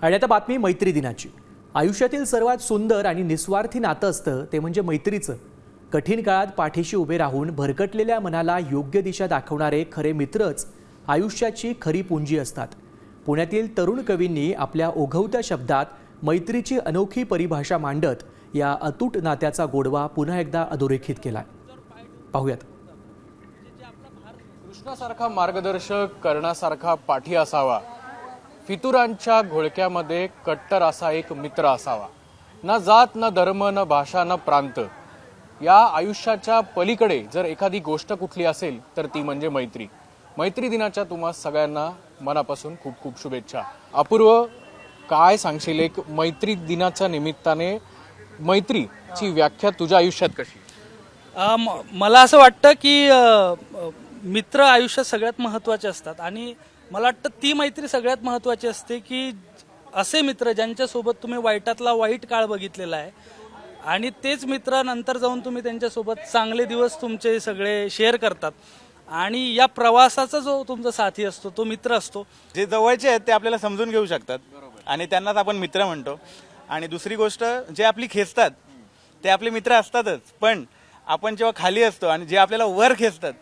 आणि आता बातमी मैत्री दिनाची। आयुष्यातील सर्वात सुंदर आणि निस्वार्थी नातं असतं ते म्हणजे मैत्रीचं। कठीण काळात पाठीशी उभे राहून भरकटलेल्या मनाला योग्य दिशा दाखवणारे खरे मित्रच आयुष्याची खरी पुंजी असतात। पुण्यातील तरुण कवींनी आपल्या ओघवत्या शब्दात मैत्रीची अनोखी परिभाषा मांडत या अतूट नात्याचा गोडवा पुन्हा एकदा अधोरेखित केलाय। पाहूयात। कृष्णासारखा मार्गदर्शक, कर्णासारखा पाठी असावा, फितुरांच्या घोळक्यामध्ये कट्टर असा एक मित्र असावा। ना जात, ना धर्म, ना भाषा, ना प्रांत। या आयुष्याच्या पलीकडे जर एखादी गोष्ट कुठली असेल तर ती म्हणजे मैत्री। मैत्री दिनाच्या तुम्हा सगळ्यांना मनापासून खूप खूप शुभेच्छा। अपूर्व, काय सांगशील एक मैत्री दिनाच्या निमित्ताने मैत्रीची व्याख्या तुझ्या आयुष्यात कशी? मला असं वाटतं की मित्र आयुष्यात सगळ्यात महत्त्वाचे असतात आणि मला वाटतं ती मैत्री सगळ्यात महत्त्वाची असते की असे मित्र ज्यांच्यासोबत तुम्ही वाईटातला वाईट काळ बघितलेला आहे आणि तेच मित्र नंतर जाऊन तुम्ही त्यांच्यासोबत चांगले दिवस तुमचे सगळे शेअर करतात आणि या प्रवासाचा जो तुमचा साथी असतो तो मित्र असतो। जे जवळचे आहेत ते आपल्याला समजून घेऊ शकतात आणि त्यांनाच आपण मित्र म्हणतो। आणि दुसरी गोष्ट, जे आपली खेचतात ते आपले मित्र असतातच, पण आपण जेव्हा खाली असतो आणि जे आपल्याला वर खेचतात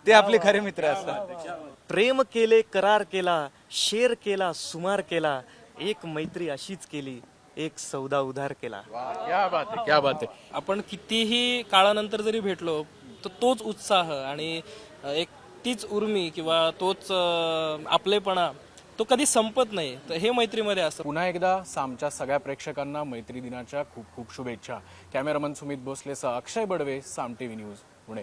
ते आपले खरे मित्र असतात। प्रेम केले, करार केला, शेर केला, सुमार केला, एक मैत्री अशीच केली, एक सौदा उधार केला। क्या बात आहे, क्या बात आहे। आपण कितीही काळानंतर जरी भेटलो तर तोच उत्साह आणि एक तीच उर्मी किंवा तोच आपलेपणा तो कधी संपत नाही। तर हे मैत्रीमध्ये असतं। पुन्हा एकदा सामच्या सगळ्या प्रेक्षकांना मैत्री दिनाच्या खूप खूप शुभेच्छा। कॅमेरामन सुमित भोसलेसह अक्षय बडवे, साम टीव्ही न्यूज, पुणे।